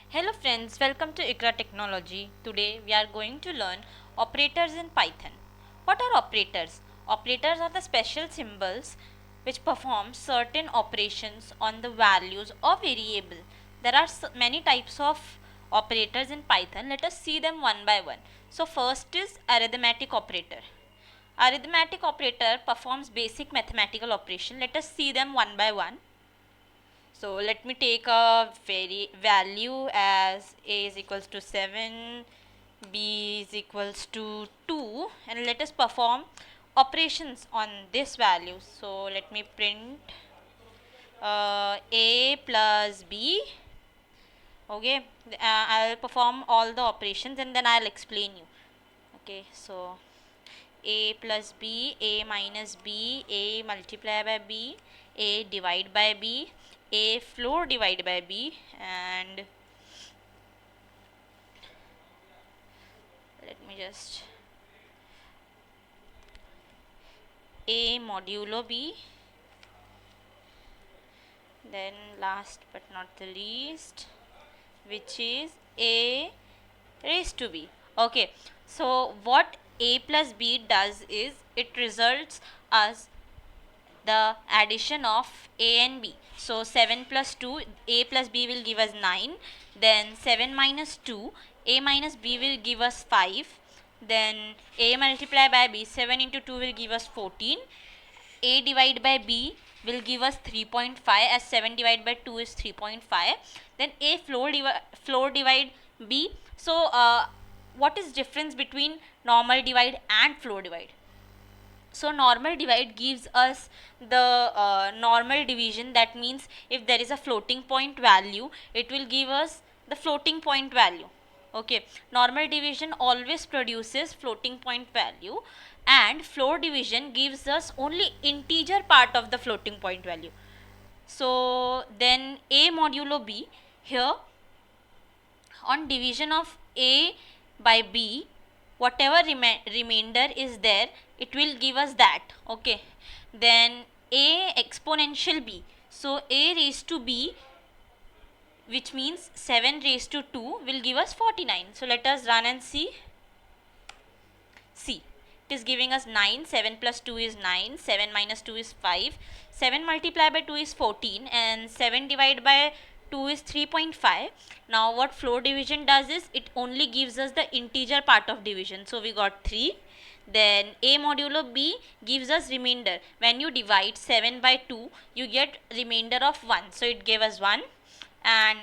Hello friends, welcome to ICRA Technology. Today we are going to learn operators in Python. What are operators? Operators are the special symbols which perform certain operations on the values of variable. There are many types of operators in Python. Let us see them one by one. So first is arithmetic operator. Arithmetic operator performs basic mathematical operation. Let us see them one by one. So let me take a value as a is equals to 7, b is equals to 2, and let us perform operations on this value. So let me print a plus b. Okay, I'll perform all the operations and then I'll explain you. Okay, so a plus b, a minus b, a multiply by b, a divide by b, a floor divide by b, and let me just a modulo b, then last but not the least, which is a raised to b. Okay, so what a plus b does is it results as the addition of a and b. So 7 plus 2, a plus b will give us 9. Then 7 minus 2, a minus b will give us 5. Then a multiplied by b, 7 into 2 will give us 14. A divided by b will give us 3.5, as 7 divided by 2 is 3.5. Then a floor divide b. So what is difference between normal divide and floor divide? So normal divide gives us the normal division. That means if there is a floating point value, it will give us the floating point value. Okay, normal division always produces floating point value, and floor division gives us only integer part of the floating point value. So then a modulo b, here on division of a by b, whatever remainder is there, it will give us that. Okay, then a exponential b, so a raised to b, which means 7 raised to 2, will give us 49. So let us run and see. It is giving us 9. 7 plus 2 is 9, 7 minus 2 is 5, 7 multiplied by 2 is 14, and 7 divided by 2 is 3.5. Now what floor division does is it only gives us the integer part of division, so we got 3. Then a modulo b gives us remainder. When you divide 7 by 2, you get remainder of 1, so it gave us 1. And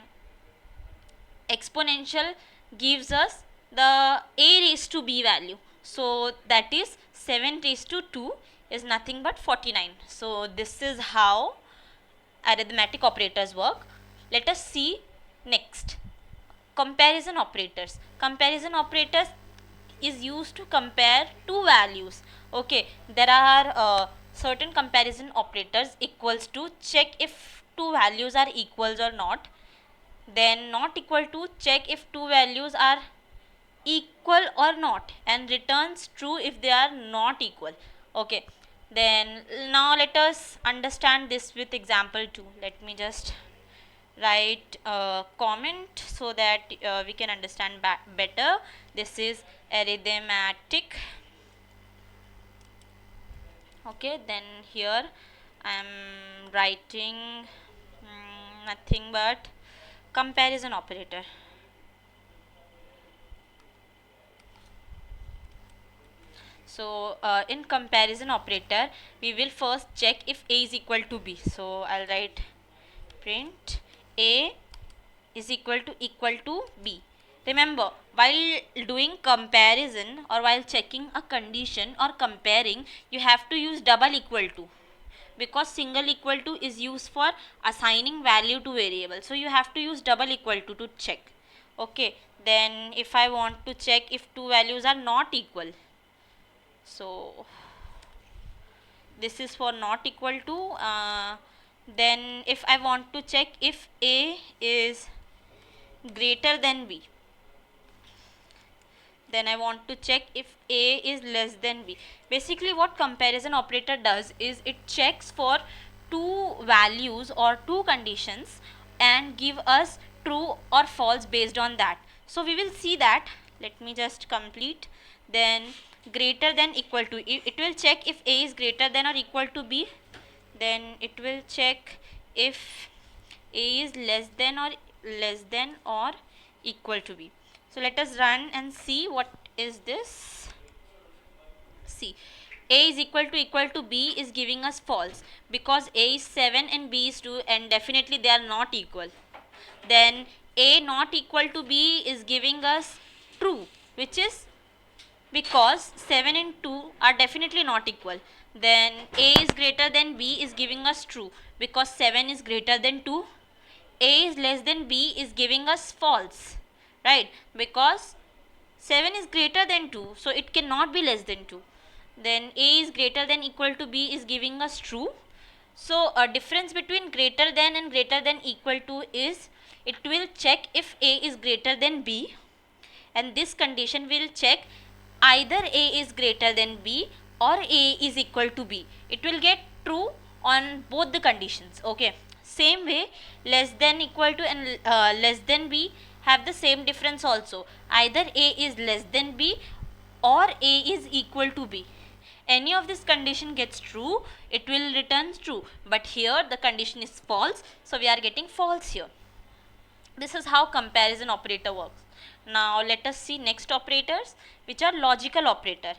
exponential gives us the a raised to b value, so that is 7 raised to 2 is nothing but 49. So this is how arithmetic operators work. Let us see next, comparison operators. Comparison operators is used to compare two values. Okay, there are certain comparison operators equals to check if two values are equals or not, then not equal to check if two values are equal or not, and returns true if they are not equal. Okay, then now let us understand this with example 2. Let me just write a comment so that we can understand better. This is arithmetic. Okay, then here I am writing nothing but comparison operator. So in comparison operator, we will first check if a is equal to b. So I'll write print a is equal to b. Remember, while doing comparison or while checking a condition or comparing, you have to use double equal to, because single equal to is used for assigning value to variable. So you have to use double equal to check. Okay, then if I want to check if two values are not equal, so this is for not equal to. Then if I want to check if a is greater than b, then I want to check if a is less than b. Basically what comparison operator does is it checks for two values or two conditions and give us true or false based on that. So we will see that. Let me just complete. Then greater than equal to, it will check if A is greater than or equal to B. Then it will check if A is less than or equal to B. So let us run and see what is this. See, A is equal to B is giving us false, because A is 7 and B is 2, and definitely they are not equal. Then A not equal to B is giving us true, which is because 7 and 2 are definitely not equal. Then A is greater than B is giving us true, because 7 is greater than 2. A is less than B is giving us false, right? Because 7 is greater than 2, so it cannot be less than 2. Then A is greater than equal to B is giving us true. So a difference between greater than and greater than equal to is, it will check if A is greater than B, and this condition will check either A is greater than B or A is equal to B. It will get true on both the conditions. Okay, same way less than equal to and less than B have the same difference also. Either A is less than B or A is equal to B. Any of this condition gets true, it will return true, but here the condition is false, so we are getting false here. This is how comparison operator works. Now let us see next operators, which are logical operator.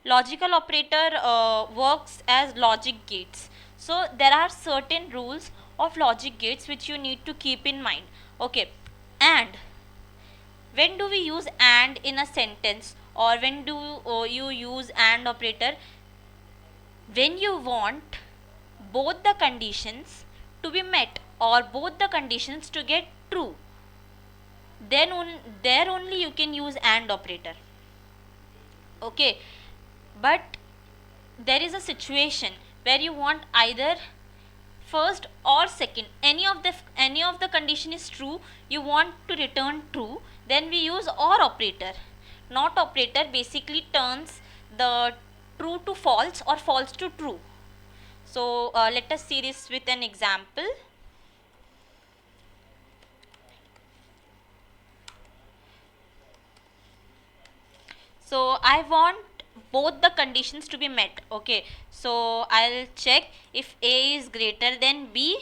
Logical operator works as logic gates. So there are certain rules of logic gates which you need to keep in mind. Okay, and when do we use and in a sentence, or when do you use and operator? When you want both the conditions to be met or both the conditions to get true, then there only you can use and operator. Okay, but there is a situation where you want either first or second, any of the condition is true, you want to return true, then we use or operator. Not operator basically turns the true to false or false to true. So let us see this with an example. So I want both the conditions to be met. Okay, so I'll check if A is greater than B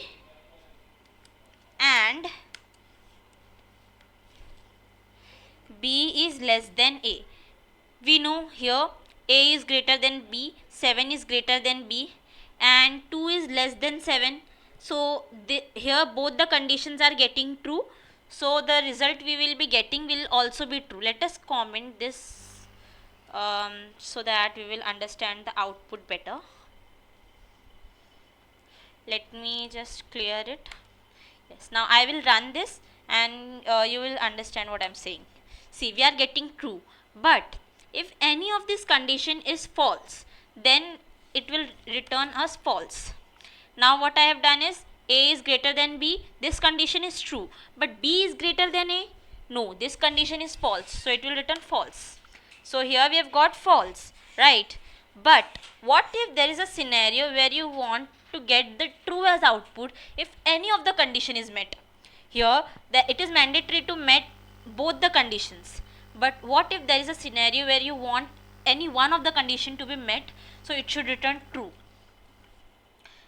and B is less than A. We know here A is greater than B, 7 is greater than B, and 2 is less than 7. So here both the conditions are getting true. So the result we will be getting will also be true. Let us comment this so that we will understand the output better. Let me just clear it. Yes, now I will run this and you will understand what I am saying. See, we are getting true, but if any of this condition is false, then it will return us false. Now what I have done is, A is greater than B, this condition is true, but B is greater than A, no, this condition is false, so it will return false. So here we have got false, right? But what if there is a scenario where you want to get the true as output if any of the condition is met? Here it is mandatory to met both the conditions, but what if there is a scenario where you want any one of the condition to be met, so it should return true.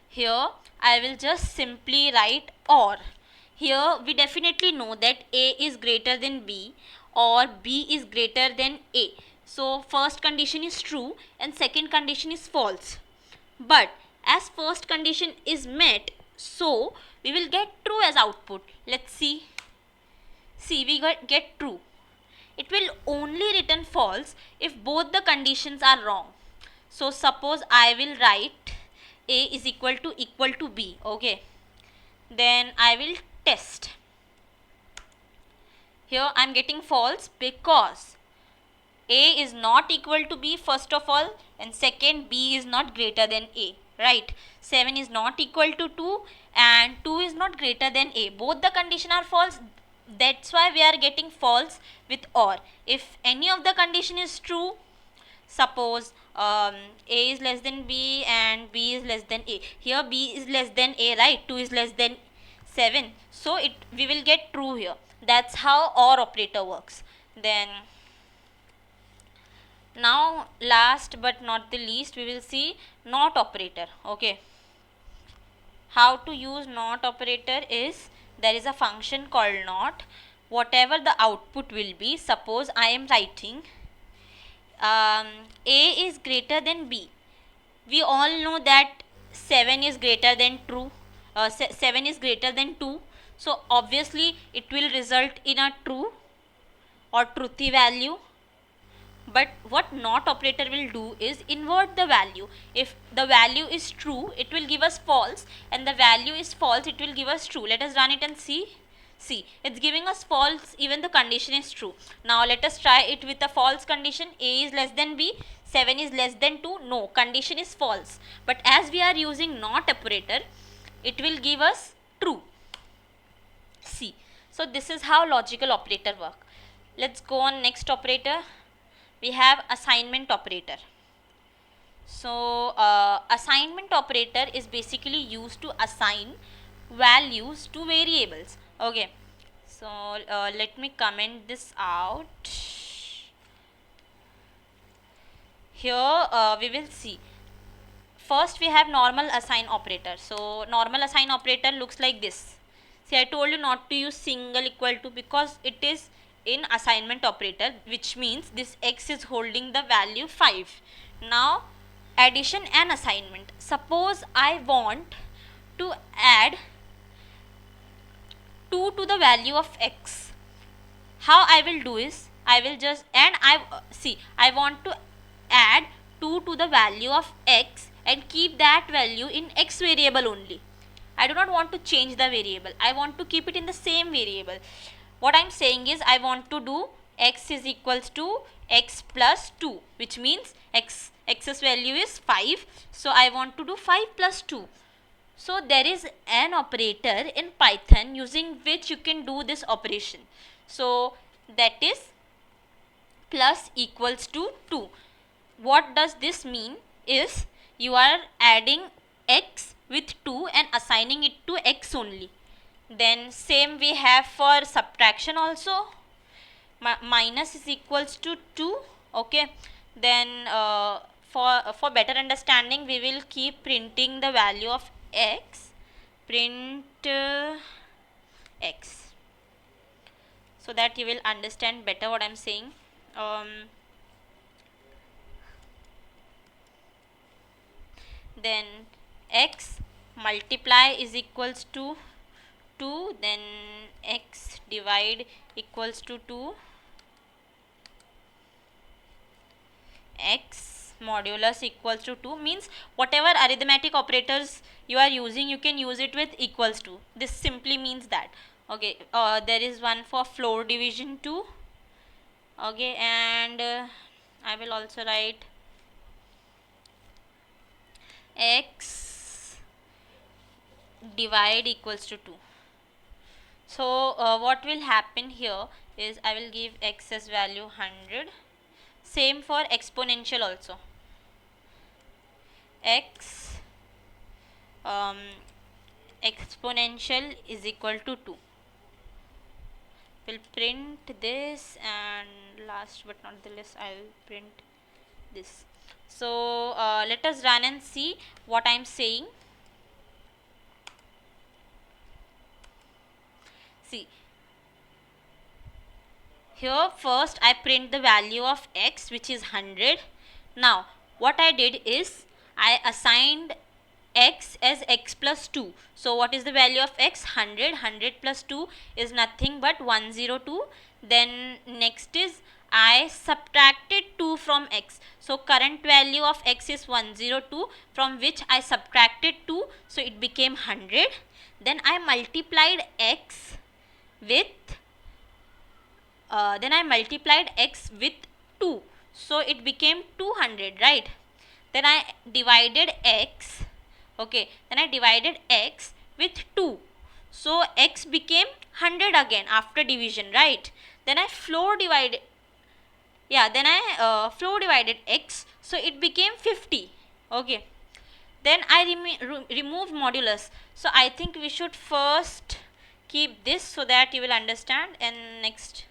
Here I will just simply write or. Here we definitely know that A is greater than B or B is greater than A. So first condition is true and second condition is false. But as first condition is met, so we will get true as output. Let's see. See, we get true. It will only return false if both the conditions are wrong. So suppose I will write A is equal to B. Okay. Then I will test. Here I am getting false because A is not equal to B first of all, and second B is not greater than A, right? 7 is not equal to 2 and 2 is not greater than A. Both the condition are false, that's why we are getting false with or. If any of the condition is true, suppose A is less than B and B is less than A. Here B is less than A, right? 2 is less than 7, so we will get true here. That's how OR operator works. Then now last but not the least, we will see NOT operator. Okay, how to use NOT operator is, there is a function called NOT. Whatever the output will be, suppose I am writing A is greater than B. We all know that 7 is greater than true. 7 is greater than 2. So obviously it will result in a true or truthy value. But what NOT operator will do is invert the value. If the value is true, it will give us false, and the value is false, it will give us true. Let us run it and see. See, it's giving us false even the condition is true. Now let us try it with a false condition. A is less than B, 7 is less than 2. No, condition is false. But as we are using NOT operator, it will give us true. See, so this is how logical operator work. Let's go on next operator. We have assignment operator. So assignment operator is basically used to assign values to variables. Okay, so let me comment this out. Here we will see. First we have normal assign operator. So normal assign operator looks like this. See, I told you not to use single equal to because it is in assignment operator, which means this x is holding the value 5. Now addition and assignment. Suppose I want to add 2 to the value of x. How I will do is, I will just, and I want to add 2 to the value of x and keep that value in x variable only. I do not want to change the variable. I want to keep it in the same variable. What I am saying is, I want to do x is equals to x plus 2, which means x's value is 5. So I want to do 5 plus 2. So there is an operator in Python using which you can do this operation. So that is plus equals to 2. What does this mean is, you are adding x with 2 and assigning it to x only. Then same we have for subtraction also. Minus is equals to 2. Okay, then for better understanding, we will keep printing the value of x, print x, so that you will understand better what I am saying. Then x multiply is equals to 2, then x divide equals to 2, x modulus equals to 2, means whatever arithmetic operators you are using, you can use it with equals to. This simply means that. Okay, there is one for floor division too. Okay, and I will also write x divide equals to 2. So what will happen here is, I will give x as value 100. Same for exponential also. X exponential is equal to 2. We'll print this, and last but not the least, I'll print this. So let us run and see what I'm saying. See, here first I print the value of x, which is 100. Now what I did is, I assigned x as x plus 2. So what is the value of x? 100. 100 plus 2 is nothing but 102. Then next is, I subtracted 2 from x. So current value of x is 102, from which I subtracted 2, so it became 100. Then I multiplied x with 2, so it became 200, right? Then I divided x. Okay, then I divided x with 2, so x became 100 again after division, right? Then I floor divided x, so it became 50. Okay, then I remove modulus. So I think we should first keep this so that you will understand. And next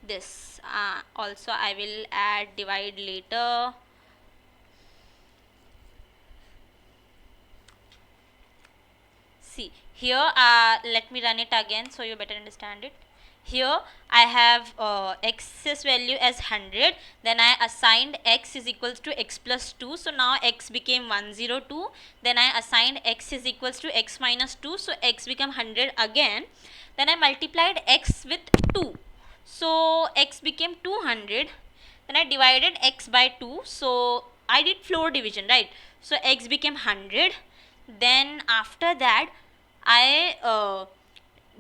this also I will add divide later. See here, let me run it again so you better understand it. Here I have x's value as 100, then I assigned x is equals to x plus 2, so now x became 102, then I assigned x is equals to x minus 2, so x became 100 again, then I multiplied x with 2, so x became 200, then I divided x by 2, so I did floor division, right? So x became 100, then after that I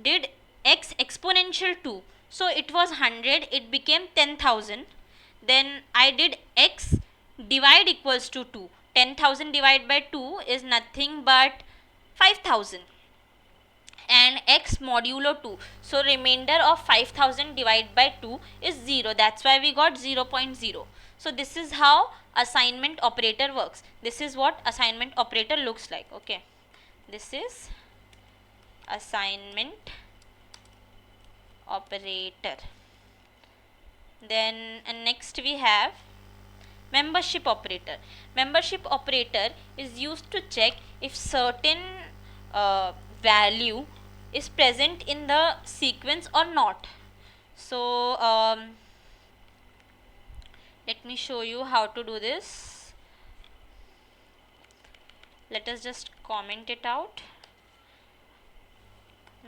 did x exponential 2, so it was 100, it became 10,000, then I did x divide equals to 2, 10,000 divided by 2 is nothing but 5,000, and x modulo 2, so remainder of 5,000 divided by 2 is 0, that's why we got 0.0. So this is how assignment operator works. This is what assignment operator looks like. Okay, this is assignment operator. Then next we have membership operator. Membership operator is used to check if certain value is present in the sequence or not. So let me show you how to do this. Let us just comment it out.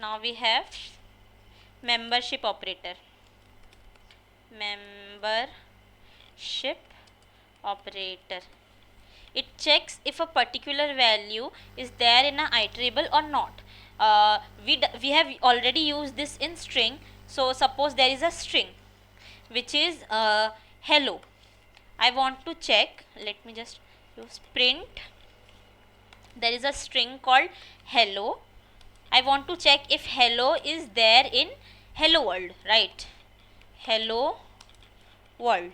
Now we have membership operator. Membership operator. It checks if a particular value is there in an iterable or not. We have already used this in string. So suppose there is a string which is hello. I want to check. Let me just use print. There is a string called hello. I want to check if hello is there in hello world, right? Hello world.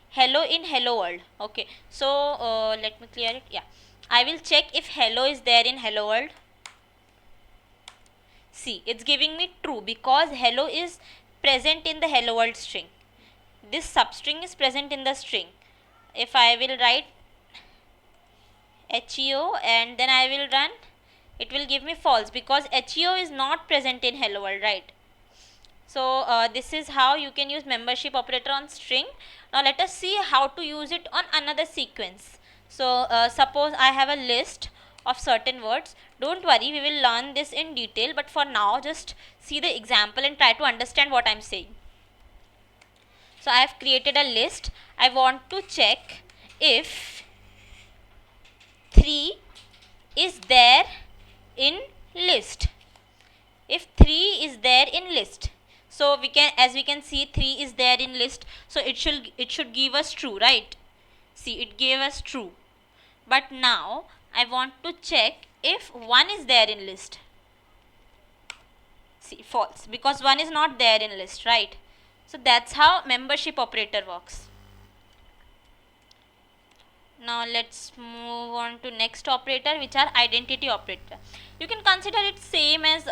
Hello in hello world. Okay, so let me clear it. Yeah, I will check if hello is there in hello world. See, it's giving me true because hello is present in the hello world string. This substring is present in the string. If I will write HEO and then I will run, it will give me false because HEO is not present in hello world, right? So this is how you can use membership operator on string. Now let us see how to use it on another sequence. So suppose I have a list of certain words. Don't worry, we will learn this in detail, but for now just see the example and try to understand what I am saying. So I have created a list. I want to check if 3 is there in list. If 3 is there in list, so we can, as we can see, 3 is there in list, so it should give us true, right? See, it gave us true. But now I want to check if 1 is there in list. See, false because 1 is not there in list, right? So that's how membership operator works. Now let's move on to next operator, which are identity operator. You can consider it same as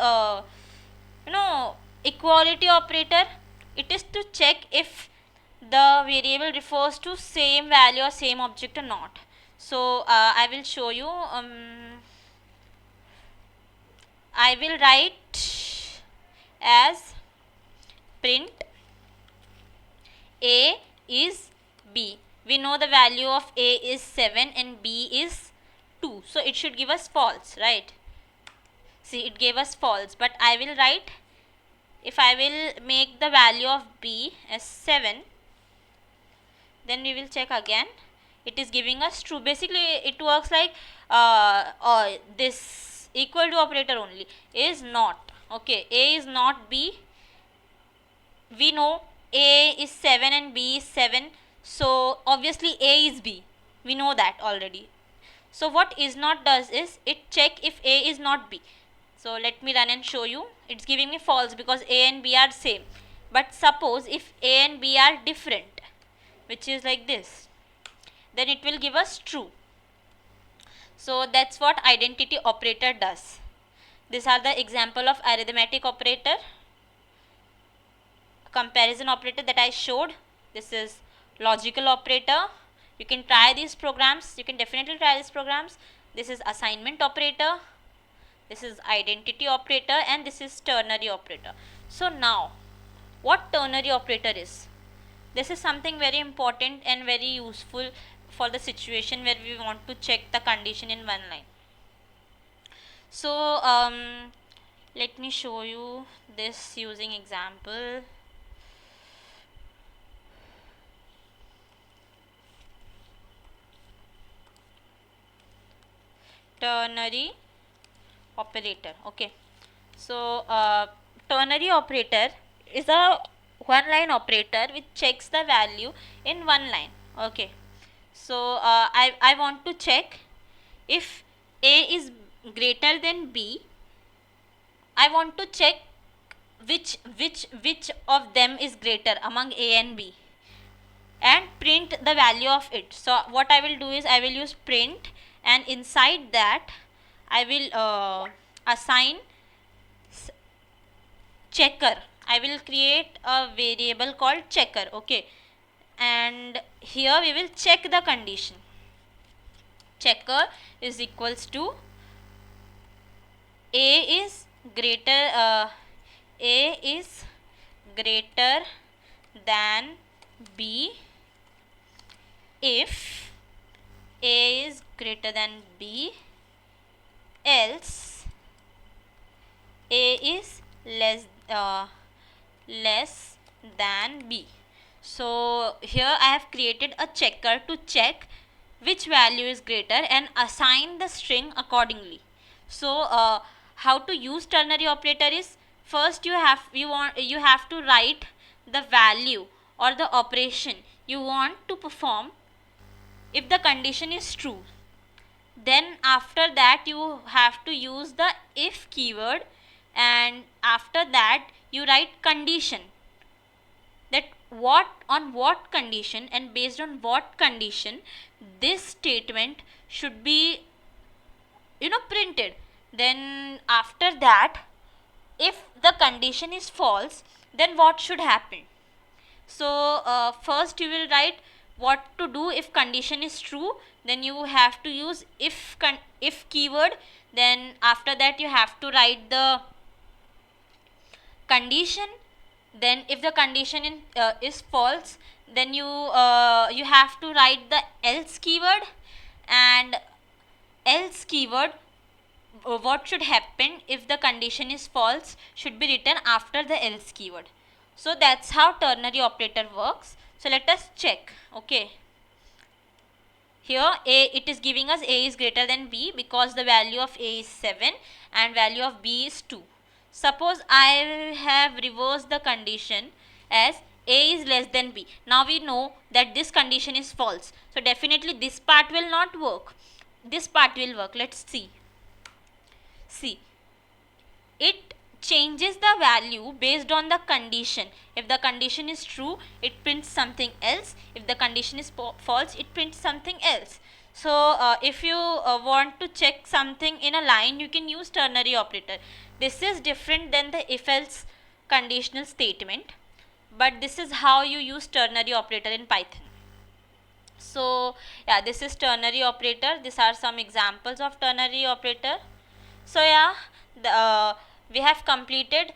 equality operator. It is to check if the variable refers to same value or same object or not. So I will show you. I will write as print A is B. We know the value of A is 7 and B is 2. So it should give us false, right? See, it gave us false, but I will write, if I will make the value of B as 7, then we will check again. It is giving us true. Basically, it works like this equal to operator only is not. Okay, A is not B. We know A is 7 and B is 7. So obviously A is B. We know that already. So what is not does is it check if A is not B. So let me run and show you. It's giving me false because A and B are same. But suppose if A and B are different, which is like this, then it will give us true. So that's what identity operator does. These are the example of arithmetic operator, comparison operator that I showed. This is logical operator. You can try these programs. You can definitely try these programs. This is assignment operator. This is identity operator, and this is ternary operator. So now, what ternary operator is? This is something very important and very useful for the situation where we want to check the condition in one line. So let me show you this using example. Ternary operator. Okay, so ternary operator is a one line operator which checks the value in one line. Okay, so I want to check if A is greater than B. I want to check which of them is greater among A and B, and print the value of it. So what I will do is I will use print, and inside that I will assign checker. I will create a variable called checker. Okay, and here we will check the condition. Checker is equals to A is greater than B if A is greater than B, else A is less than B. So here I have created a checker to check which value is greater and assign the string accordingly. So how to use ternary operator is, first you have to write the value or the operation you want to perform if the condition is true. Then after that you have to use the if keyword, and after that you write condition, that what condition and based on what condition this statement should be printed. Then after that, if the condition is false, then what should happen? So first you will write what to do if condition is true, then you have to use if keyword. Then after that you have to write the condition. Then if the condition is false, then you have to write the else keyword, and else keyword, what should happen if the condition is false should be written after the else keyword. So that's how ternary operator works. So let us check. Okay, here it is giving us A is greater than B because the value of A is 7 and value of B is 2. Suppose I have reversed the condition as A is less than B. Now we know that this condition is false. So definitely this part will not work. This part will work. Let's see. See, it changes the value based on the condition. If the condition is true, it prints something else. If the condition is false, it prints something else. So if you want to check something in a line, you can use ternary operator. This is different than the if else conditional statement, but this is how you use ternary operator in Python. So yeah, this is ternary operator. These are some examples of ternary operator. So yeah, we have completed.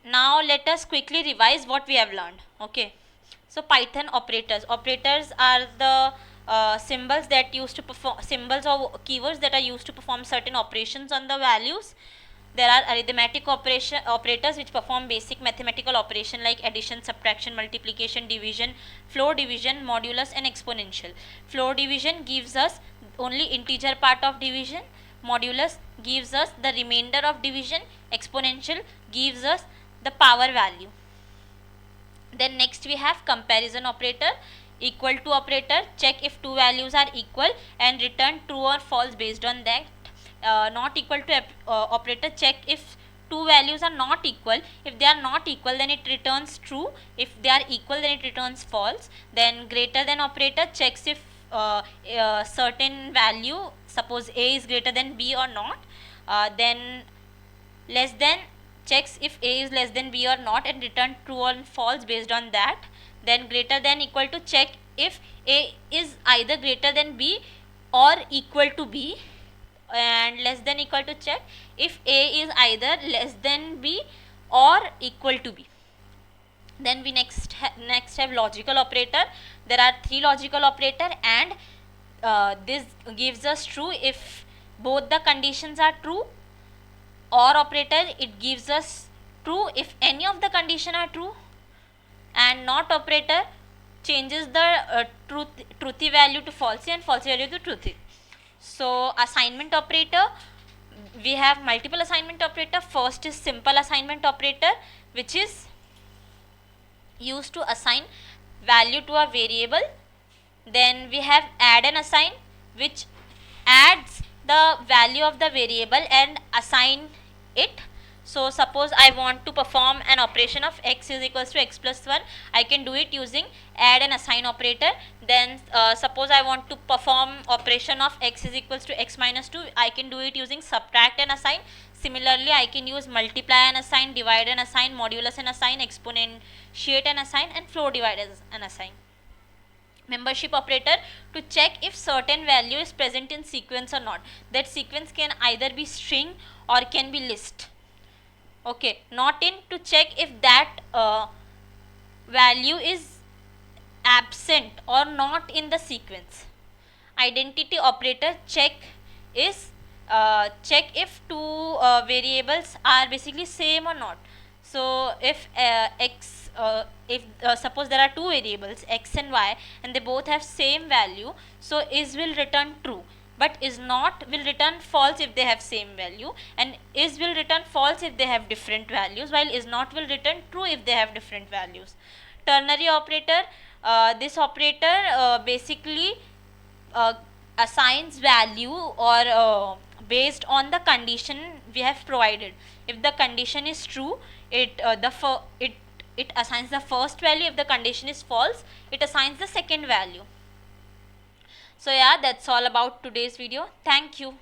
Now let us quickly revise what we have learned. Okay, so Python operators. Operators are the symbols that used to perform, symbols or keywords that are used to perform certain operations on the values. There are arithmetic operators which perform basic mathematical operation like addition, subtraction, multiplication, division, floor division, modulus and exponential. Floor division gives us only integer part of division. Modulus gives us the remainder of division. Exponential gives us the power value. Then next we have comparison operator. Equal to operator, check if two values are equal and return true or false based on that. Not equal to operator, check if two values are not equal. If they are not equal, then it returns true. If they are equal, then it returns false. Then greater than operator checks if certain value, suppose A is greater than B or not. then less than checks if a is less than b or not and return true or false based on that. Then greater than equal to check if a is either greater than b or equal to b, and less than equal to check if a is either less than b or equal to b. Then we next have logical operator. There are three logical operator, and this gives us true if both the conditions are true. Or operator, it gives us true if any of the condition are true. And not operator changes the truthy value to falsy and falsy value to truthy. So assignment operator, we have multiple assignment operator. First is simple assignment operator, which is used to assign value to a variable. Then we have add and assign, which adds the value of the variable and assign it. So suppose I want to perform an operation of x is equals to x plus 1, I can do it using add and assign operator. Then suppose I want to perform operation of x is equals to x minus 2, I can do it using subtract and assign. Similarly, I can use multiply and assign, divide and assign, modulus and assign, exponentiate and assign, and floor divide and assign. Membership operator, to check if certain value is present in sequence or not. That sequence can either be string or can be list. Okay, not in, to check if that value is absent or not in the sequence. Identity operator, check is check if two variables are basically same or not. So if suppose there are two variables x and y and they both have same value, so is will return true, but is not will return false if they have same value, and is will return false if they have different values, while is not will return true if they have different values. Ternary operator, this operator basically assigns value or based on the condition we have provided. If the condition is true, it assigns the first value. If the condition is false, it assigns the second value. So yeah, that's all about today's video. Thank you.